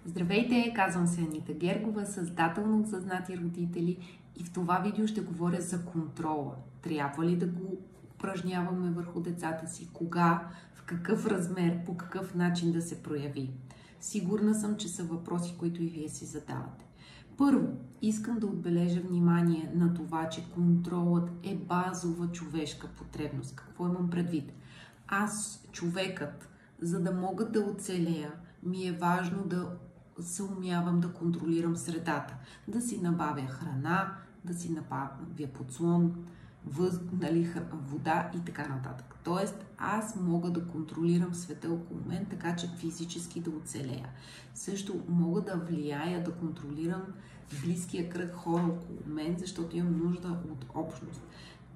Здравейте, казвам се Анита Гергова, създател на Осъзнати родители, и в това видео ще говоря за контрола. Трябва ли да го упражняваме върху децата си? Кога? В какъв размер? По какъв начин да се прояви? Сигурна съм, че са въпроси, които и вие си задавате. Първо, искам да отбележа внимание на това, че контролът е базова човешка потребност. Какво имам предвид? Аз, човекът, за да мога да оцелея, ми е важно да се умявам да контролирам средата. Да си набавя храна, да си набавя подслон, вода и така нататък. Тоест, аз мога да контролирам света около мен, така че физически да оцелея. Също мога да влияя, да контролирам близкия кръг хора около мен, защото имам нужда от общност.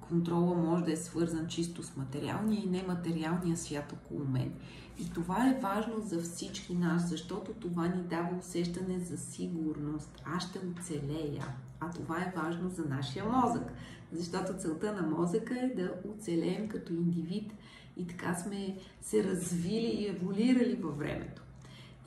Контрола може да е свързан чисто с материалния и нематериалния свят около мен. И това е важно за всички нас, защото това ни дава усещане за сигурност. Аз ще оцелея. А това е важно за нашия мозък, защото целта на мозъка е да оцелеем като индивид и така сме се развили и еволюирали във времето.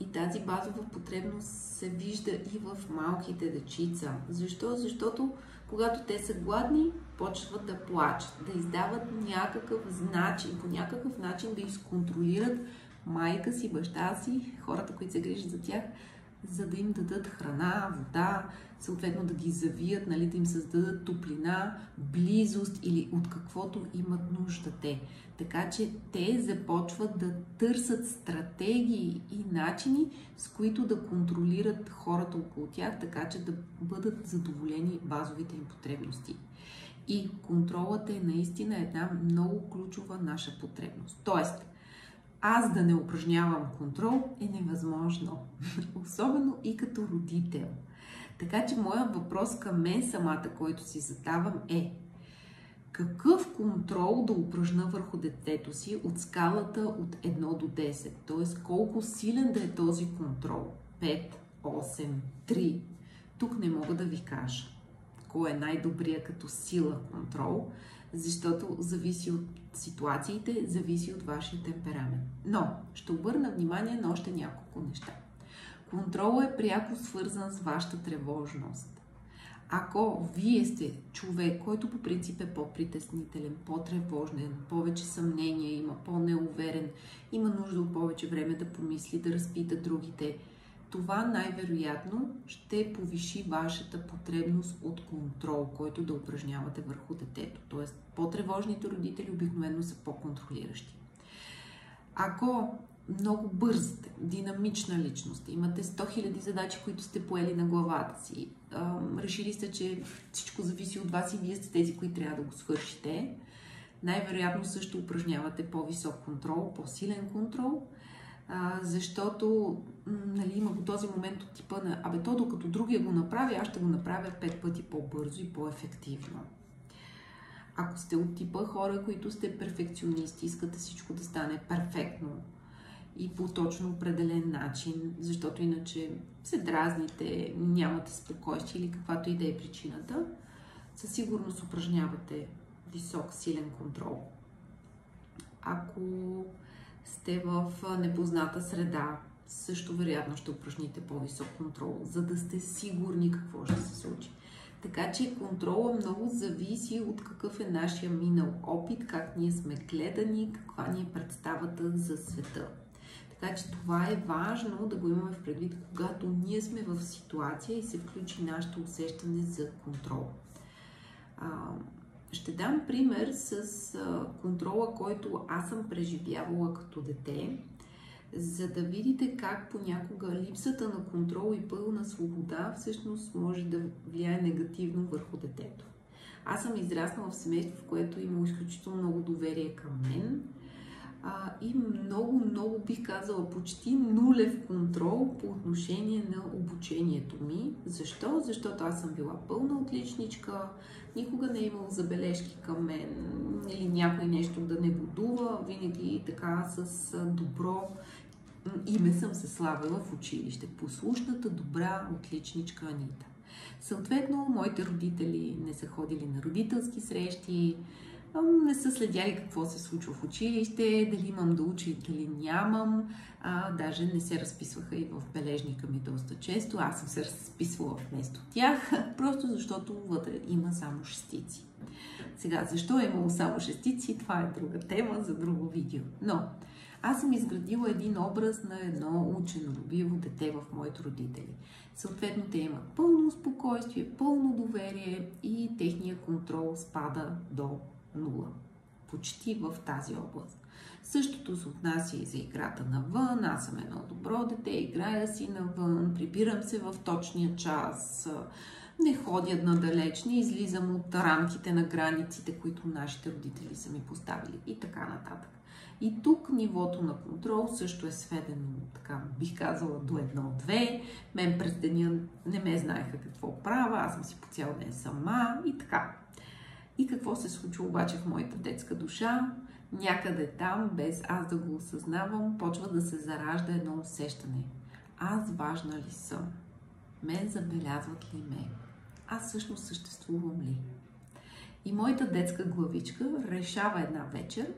И тази базова потребност се вижда и в малките дечица. Защо? Защото когато те са гладни, почват да плачат, да издават някакъв начин, по някакъв начин да изконтролират майка си, баща си, хората, които се грижат за тях, за да им дадат храна, вода, съответно да ги завият, да им създадат топлина, близост или от каквото имат нужда те. Така че те започват да търсят стратегии и начини, с които да контролират хората около тях, така че да бъдат задоволени базовите им потребности. И контролът е наистина една много ключова наша потребност. Тоест, аз да не упражнявам контрол е невъзможно, особено и като родител. Така че моят въпрос към мен самата, който си задавам е: какъв контрол да упражня върху детето си от скалата от 1 до 10? Т.е. колко силен да е този контрол? 5, 8, 3. Тук не мога да ви кажа кой е най-добрия като сила контрол, защото зависи от ситуациите, зависи от вашия темперамент. Но ще обърна внимание на още няколко неща. Контролът е пряко свързан с вашата тревожност. Ако вие сте човек, който по принцип е по-притеснителен, по-тревожен, повече съмнения има, по-неуверен, има нужда от повече време да помисли, да разпита другите, това най-вероятно ще повиши вашата потребност от контрол, който да упражнявате върху детето. Тоест, по-тревожните родители обикновено са по-контролиращи. Ако много бързате, динамична личност, имате 100 000 задачи, които сте поели на главата си, решили сте, че всичко зависи от вас и вие сте тези, които трябва да го свършите, най-вероятно също упражнявате по-висок контрол, по-силен контрол, защото има го този момент от типа на то докато другия го направи, аз ще го направя 5 пъти по-бързо и по-ефективно. Ако сте от типа хора, които сте перфекционисти, искате всичко да стане перфектно и по точно определен начин, защото иначе се дразните, нямате спокойствие или каквато и да е причината, със сигурност упражнявате висок, силен контрол. Ако сте в непозната среда, също вероятно ще упражните по-висок контрол, за да сте сигурни какво ще се случи. Така че контрола много зависи от какъв е нашия минал опит, как ние сме гледани, каква ни е представата за света. Така че това е важно да го имаме в предвид, когато ние сме в ситуация и се включи нашето усещане за контрол. Ще дам пример с контрола, който аз съм преживявала като дете, за да видите как понякога липсата на контрол и пълна свобода всъщност може да влияе негативно върху детето. Аз съм израснала в семейство, в което има изключително много доверие към мен и много бих казала почти нулев контрол по отношение на обучението ми. Защо? Защото аз съм била пълна отличничка, никога не е имало забележки към мен или някой нещо да не будува, винаги така с добро име съм се славила в училище. Послушната, добра, отличничка Анита. Съответно, моите родители не са ходили на родителски срещи, Не са следяли какво се случва в училище, дали имам да уча и дали нямам. Даже не се разписваха и в бележника ми доста често. Аз съм се разписвала вместо тях, просто защото вътре има само шестици. Сега, защо е имало само шестици, това е друга тема за друго видео. Но аз съм изградила един образ на едно ученолюбиво дете в моите родители. Съответно, те имат пълно спокойствие, пълно доверие и техния контрол спада до нула. Почти в тази област. Същото се отнася и за играта навън. Аз съм едно добро дете, играя си навън, прибирам се в точния час, не ходя надалеч, не излизам от рамките на границите, които нашите родители са ми поставили и така нататък. И тук нивото на контрол също е сведено, така бих казала, до 1-2. Мен през деня не ме знаеха какво правя, аз съм си по цял ден сама и така. И какво се случва обаче в моята детска душа? Някъде там, без аз да го осъзнавам, почва да се заражда едно усещане. Аз важна ли съм? Мен забелязват ли ме? Аз всъщност съществувам ли? И моята детска главичка решава една вечер,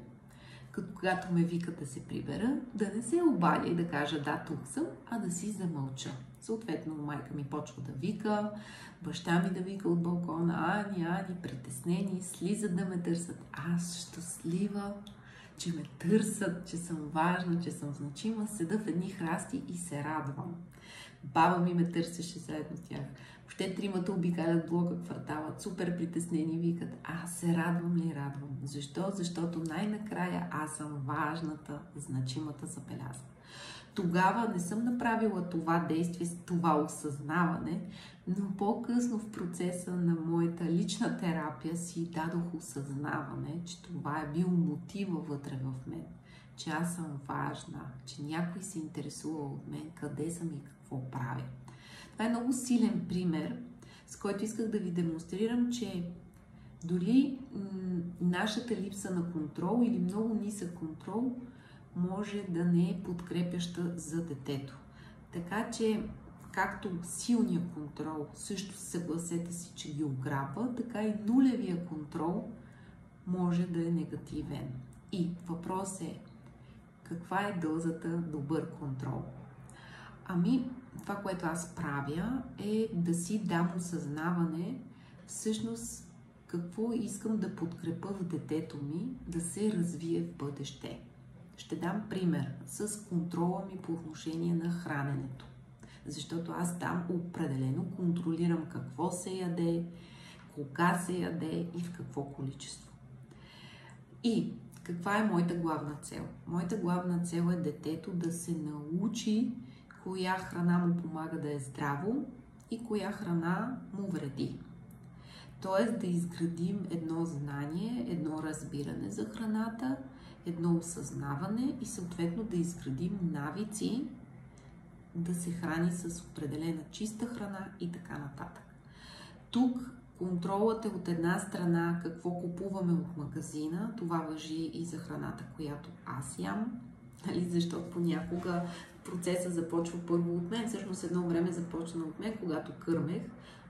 когато ме вика да се прибера, да не се обадя и да кажа да, тук съм, а да си замълча. Съответно, майка ми почва да вика, баща ми да вика от балкона, Ани, притеснени, слизат да ме търсят. Аз щастлива, че ме търсят, че съм важна, че съм значима, седа в едни храсти и се радвам. Баба ми ме търсеше заедно с тях. Въобще тримата обикалят блока, квартала, супер притеснени, викат, аз се радвам ли радвам? Защо? Защото най-накрая аз съм важната, значимата забелязка. Тогава не съм направила това действие, това осъзнаване, но по-късно в процеса на моята лична терапия си дадох осъзнаване, че това е бил мотива вътре в мен, че аз съм важна, че някой се интересува от мен, къде съм и какво правя. Това е много силен пример, с който исках да ви демонстрирам, че дори нашата липса на контрол или много нисък контрол може да не е подкрепяща за детето. Така че, както силният контрол, също съгласете си, че ги ограбва, така и нулевия контрол може да е негативен. И въпрос е, каква е дозата добър контрол? Ами, това, което аз правя, е да си дам осъзнаване всъщност какво искам да подкрепя в детето ми да се развие в бъдеще. Ще дам пример с контрола ми по отношение на храненето. Защото аз там определено контролирам какво се яде, кога се яде и в какво количество. И каква е моята главна цел? Моята главна цел е детето да се научи коя храна му помага да е здраво и коя храна му вреди. Тоест да изградим едно знание, едно разбиране за храната, едно осъзнаване и съответно да изградим навици да се храни с определена чиста храна и така нататък. Тук контролът е от една страна какво купуваме от магазина, това важи и за храната, която аз ям, защото понякога процесът започва първо от мен. Всъщност едно време започна от мен, когато кърмех.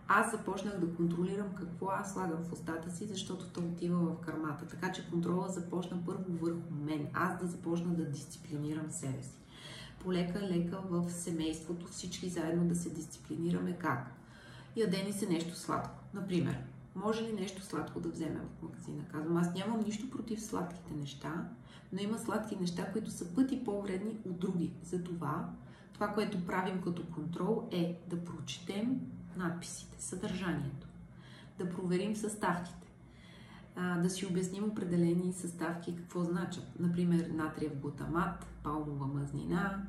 Аз започнах да контролирам какво аз слагам в устата си, защото то отива в кърмата. Така че контрола започна първо върху мен. Аз да започна да дисциплинирам себе си. Полека-лека в семейството всички заедно да се дисциплинираме как? Яде ни се нещо сладко. Например, може ли нещо сладко да вземем от магазина? Казвам, аз нямам нищо против сладките неща, но има сладки неща, които са пъти по-вредни от други. Затова това, което правим като контрол е да прочетем надписите, съдържанието, да проверим съставките, да си обясним определени съставки какво значат. Например, натриев глутамат, палмова мазнина,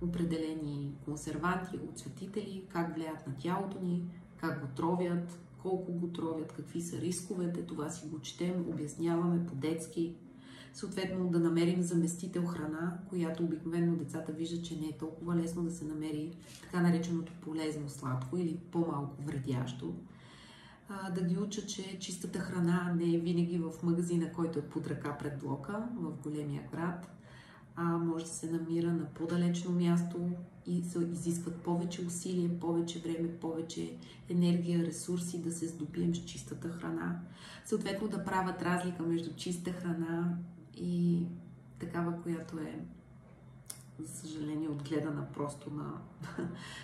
определени консерванти, отцветители, как влияят на тялото ни, как го тровят, колко го тровят, какви са рисковете, това си го четем, обясняваме по-детски. Съответно да намерим заместител храна, която обикновено децата виждат, че не е толкова лесно да се намери така нареченото полезно сладко или по-малко вредящо. Да ги учат, че чистата храна не е винаги в магазина, който е под ръка пред блока в големия град, а може да се намира на по-далечно място, и се изискват повече усилия, повече време, повече енергия, ресурси да се здобием с чистата храна. Съответно да правят разлика между чиста храна и такава, която е, за съжаление, отгледана просто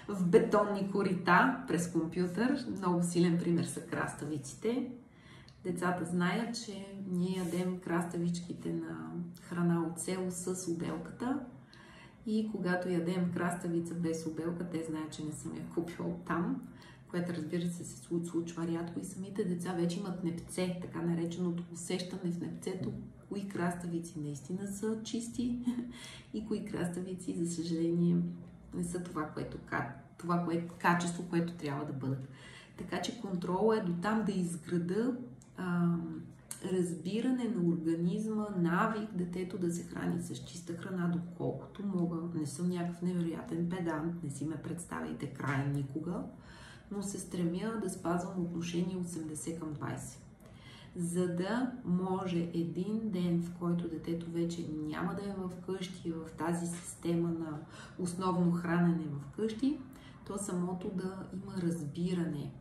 в бетонни корита през компютър. Много силен пример са краставиците. Децата знаят, че ние ядем краставичките на храна от село с обелката. И когато ядем краставица без обелка, те знаят, че не съм я купила там, което, разбира се, се случва рядко и самите деца вече имат непце, така нареченото усещане в непцето, кои краставици наистина са чисти и кои краставици, за съжаление, не са това качество, което трябва да бъдат. Така че контролът е до там да изграда разбиране на организма, навик детето да се храни с чиста храна, доколкото мога. Не съм някакъв невероятен педант, не си ме представяйте край никога, но се стремя да спазвам отношение 80 към 20. За да може един ден, в който детето вече няма да е в къщи, в тази система на основно хранене в къщи, то самото да има разбиране.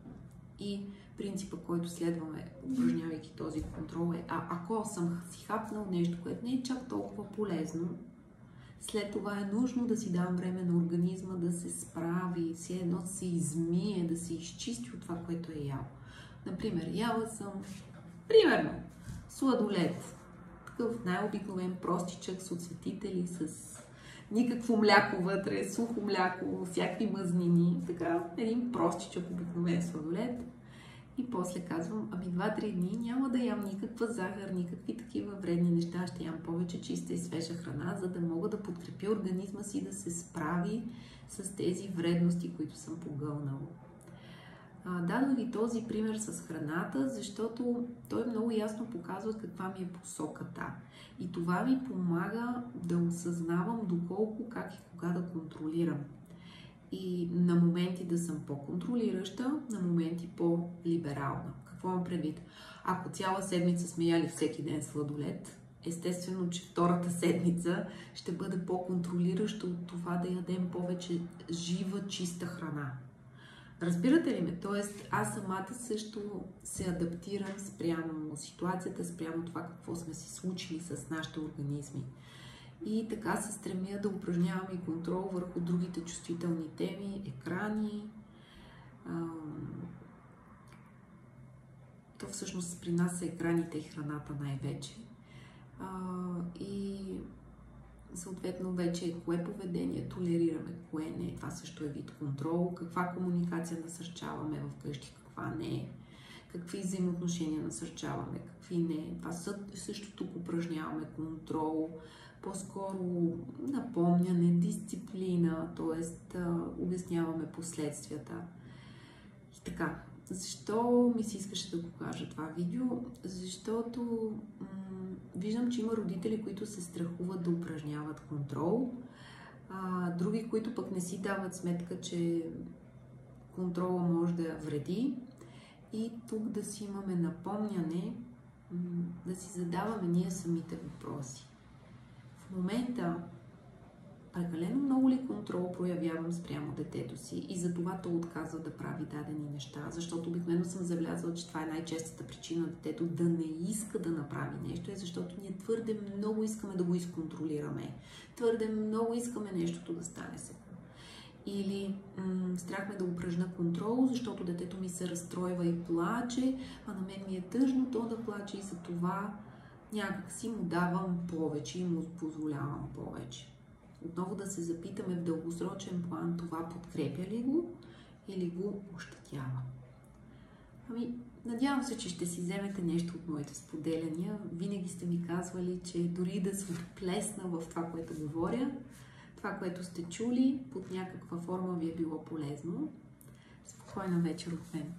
И принципа, който следваме, упражнявайки този контрол е, ако съм си хапнал нещо, което не е чак толкова полезно, след това е нужно да си дам време на организма да се справи, все едно да се измие, да се изчисти от това, което е ял. Например, яла съм, примерно, сладолед, такъв най-обикновен простичък с отцветители, с никакво мляко вътре, сухо мляко, всякакви мазнини, така, един простичък обикновен сладолед. И после казвам, 2-3 дни няма да ям никаква захар, никакви такива вредни неща, ще ям повече чиста и свежа храна, за да мога да подкрепя организма си да се справи с тези вредности, които съм погълнала. Дадох ви този пример с храната, защото той много ясно показва каква ми е посоката. И това ми помага да осъзнавам доколко, как и кога да контролирам. И на моменти да съм по-контролираща, на моменти по-либерална. Какво имам предвид? Ако цяла седмица сме яли всеки ден сладолед, естествено, че втората седмица ще бъде по-контролираща от това да ядем повече жива, чиста храна. Разбирате ли ме? Тоест, аз самата също се адаптирам спрямо ситуацията, спрямо това какво сме си случили с нашите организми. И така се стремя да упражнявам и контрол върху другите чувствителни теми, екрани. То всъщност при нас са екраните и храната най-вече. И съответно вече кое поведение толерираме, кое не. Това също е вид контрол. Каква комуникация насърчаваме вкъщи, каква не. Какви взаимоотношения насърчаваме, какви не. Това също тук упражняваме контрол. По-скоро напомняне, дисциплина, т.е. обясняваме последствията. И така, защо ми се искаше да го кажа това видео? Защото виждам, че има родители, които се страхуват да упражняват контрол, други, които пък не си дават сметка, че контрола може да вреди. И тук да си имаме напомняне, да си задаваме ние самите въпроси. В момента прекалено много ли контрол проявявам спрямо детето си и за това то отказва да прави дадени неща, защото обикновено съм забелязала, че това е най-честата причина детето да не иска да направи нещо, защото ние твърде много искаме да го изконтролираме, твърде много искаме нещото да стане сега. Или страх ме да упражня контрол, защото детето ми се разстройва и плаче, а на мен ми е тъжно то да плаче и за това някак си му давам повече и му позволявам повече. Отново да се запитаме в дългосрочен план, това подкрепя ли го или го ощетява. Надявам се, че ще си вземете нещо от моите споделяния. Винаги сте ми казвали, че дори да се отплесна в това, което говоря, това, което сте чули, под някаква форма ви е било полезно. Спокойна вечер от мен!